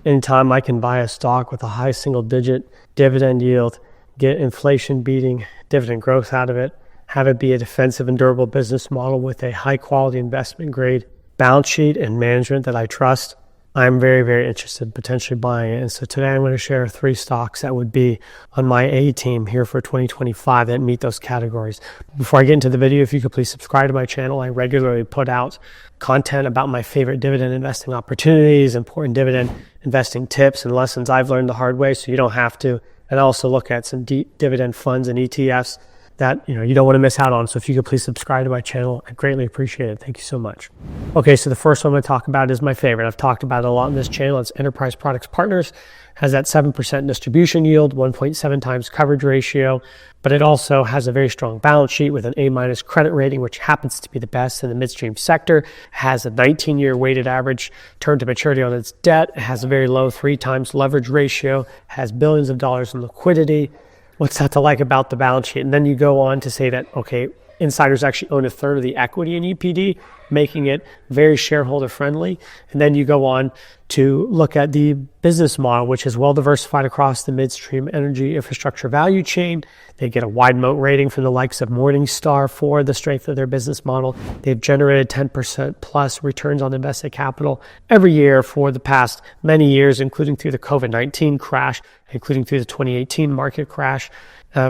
anytime I can buy a stock with a high single-digit dividend yield, get inflation-beating dividend growth out of it, have it be a defensive and durable business model with a high-quality investment-grade balance sheet and management that I trust, I'm very, very interested in potentially buying it. And so today I'm going to share 3 stocks that would be on my A team here for 2025 that meet those categories. Before I get into the video, if you could please subscribe to my channel. I regularly put out content about my favorite dividend investing opportunities, important dividend investing tips and lessons I've learned the hard way so you don't have to. And I also look at some dividend funds and ETFs that you don't want to miss out on. So if you could please subscribe to my channel, I'd greatly appreciate it. Thank you so much. Okay, so the first one I'm going to talk about is my favorite. I've talked about it a lot on this channel. It's Enterprise Products Partners. Has that 7% distribution yield, 1.7 times coverage ratio, but it also has a very strong balance sheet with an A- credit rating, which happens to be the best in the midstream sector. Has a 19-year weighted average term to maturity on its debt. It has a very low 3 times leverage ratio, has billions of dollars in liquidity. What's that to like about the balance sheet? And then you go on to say that, okay, insiders actually own 1/3 of the equity in EPD, making it very shareholder friendly. And then you go on to look at the business model, which is well diversified across the midstream energy infrastructure value chain. They get a wide moat rating from the likes of Morningstar for the strength of their business model. They've generated 10% plus returns on invested capital every year for the past many years, including through the COVID-19 crash, including through the 2018 market crash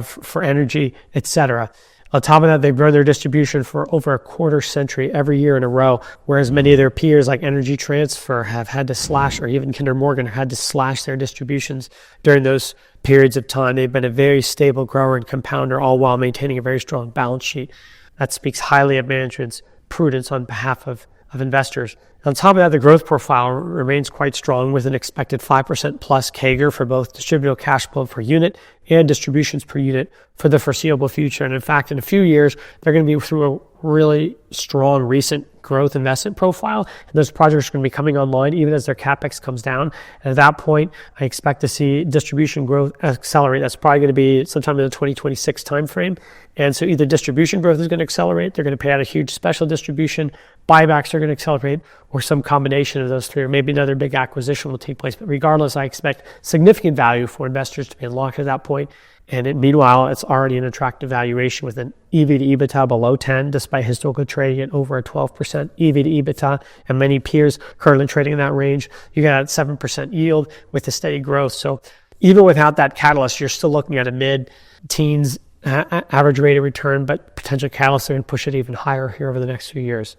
for energy, etc. On top of that, they've grown their distribution for over a quarter century every year in a row, whereas many of their peers like Energy Transfer have had to slash, or even Kinder Morgan had to slash their distributions during those periods of time. They've been a very stable grower and compounder, all while maintaining a very strong balance sheet. That speaks highly of management's prudence on behalf of investors. On top of that, the growth profile remains quite strong with an expected 5% plus CAGR for both distributable cash flow per unit and distributions per unit for the foreseeable future. And in fact, in a few years, they're going to be through a really strong recent growth investment profile. And those projects are going to be coming online even as their CapEx comes down. And at that point, I expect to see distribution growth accelerate. That's probably going to be sometime in the 2026 timeframe. And so either distribution growth is going to accelerate, they're going to pay out a huge special distribution, buybacks are going to accelerate, or some combination of those 3, or maybe another big acquisition will take place. But regardless, I expect significant value for investors to be unlocked at that point. And meanwhile, it's already an attractive valuation with an EV to EBITDA below 10, despite historical trading at over a 12% EV to EBITDA, and many peers currently trading in that range. You got a 7% yield with a steady growth. So even without that catalyst, you're still looking at a mid-teens average rate of return, but potential catalysts are going to push it even higher here over the next few years.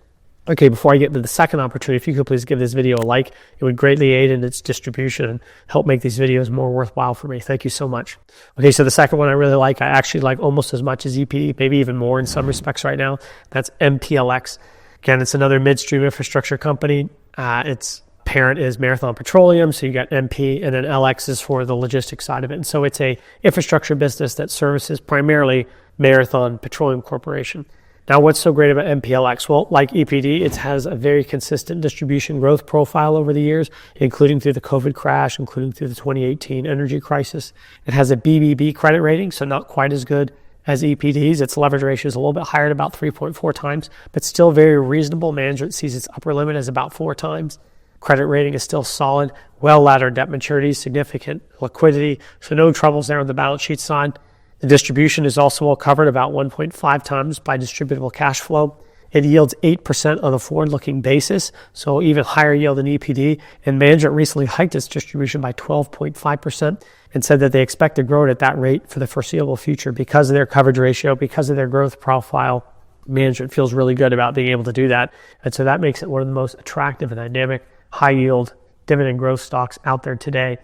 Okay, before I get to the second opportunity, if you could please give this video a like, it would greatly aid in its distribution and help make these videos more worthwhile for me. Thank you so much. Okay, so the second one I really like, I actually like almost as much as EPD, maybe even more in some respects right now. That's MPLX. Again, it's another midstream infrastructure company. Its parent is Marathon Petroleum, so you got MP, and then LX is for the logistics side of it. And so it's a infrastructure business that services primarily Marathon Petroleum Corporation. Now, what's so great about MPLX? Well, like EPD, it has a very consistent distribution growth profile over the years, including through the COVID crash, including through the 2018 energy crisis. It has a BBB credit rating, so not quite as good as EPD's. Its leverage ratio is a little bit higher at about 3.4 times, but still very reasonable. Management sees its upper limit as about 4 times. Credit rating is still solid, well-laddered debt maturities, significant liquidity, so no troubles there on the balance sheet side. The distribution is also well covered, about 1.5 times by distributable cash flow. It yields 8% on a forward-looking basis, so even higher yield than EPD. And management recently hiked its distribution by 12.5% and said that they expect to grow it at that rate for the foreseeable future because of their coverage ratio, because of their growth profile. Management feels really good about being able to do that. And so that makes it one of the most attractive and dynamic high-yield dividend growth stocks out there today.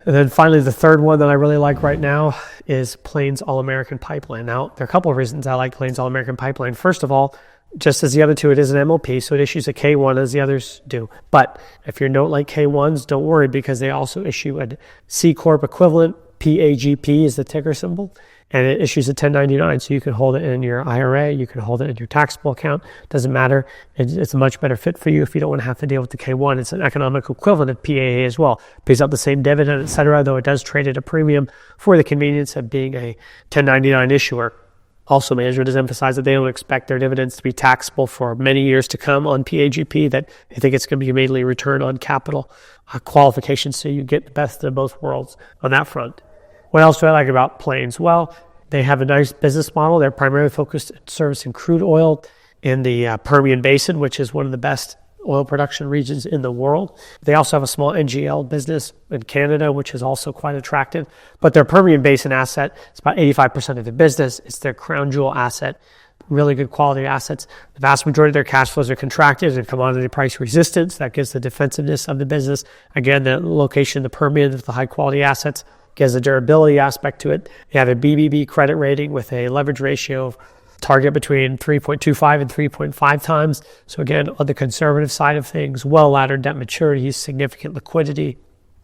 And then finally, the third one that I really like right now is Plains All-American Pipeline. Now, there are a couple of reasons I like Plains All-American Pipeline. First of all, just as the other two, it is an MLP, so it issues a K1 as the others do. But if your note like K1s, don't worry because they also issue a C Corp equivalent. PAGP is the ticker symbol. And it issues a 1099, so you can hold it in your IRA, you can hold it in your taxable account. Doesn't matter. It's a much better fit for you if you don't want to have to deal with the K1. It's an economic equivalent of PAA as well. Pays out the same dividend, etc., though it does trade at a premium for the convenience of being a 1099 issuer. Also, management has emphasized that they don't expect their dividends to be taxable for many years to come on PAGP, that they think it's going to be mainly return on capital qualification, so you get the best of both worlds on that front. What else do I like about Plains? Well, they have a nice business model. They're primarily focused on servicing crude oil in the Permian Basin, which is one of the best oil production regions in the world. They also have a small NGL business in Canada, which is also quite attractive. But their Permian Basin asset is about 85% of the business. It's their crown jewel asset, really good quality assets. The vast majority of their cash flows are contracted and commodity price resistance. That gives the defensiveness of the business. Again, the location in the Permian with the high quality assets gives a durability aspect to it. They have a BBB credit rating with a leverage ratio of target between 3.25 and 3.5 times. So again, on the conservative side of things, well-laddered debt maturities, significant liquidity,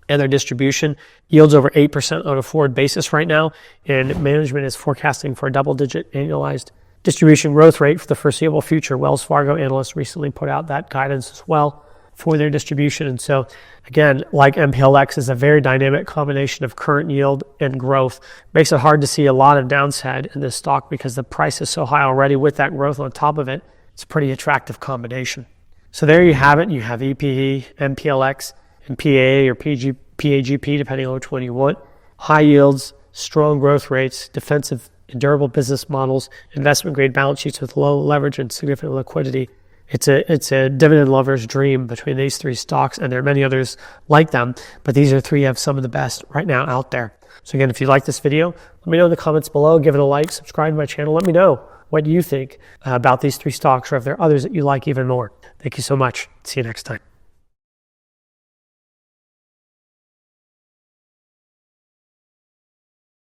and their distribution yields over 8% on a forward basis right now. And management is forecasting for a double-digit annualized distribution growth rate for the foreseeable future. Wells Fargo analysts recently put out that guidance as well for their distribution. And so again, like MPLX, is a very dynamic combination of current yield and growth. Makes it hard to see a lot of downside in this stock because the price is so high already. With that growth on top of it, it's a pretty attractive combination. So there you have it. You have EPE, MPLX, and PAA or PAGP, depending on which one you want. High yields, strong growth rates, defensive and durable business models, investment grade balance sheets with low leverage and significant liquidity. It's a dividend lover's dream between these three stocks, and there are many others like them, but these are three of some of the best right now out there. So again, if you like this video, let me know in the comments below, give it a like, subscribe to my channel, let me know what you think about these three stocks, or if there are others that you like even more. Thank you so much. See you next time.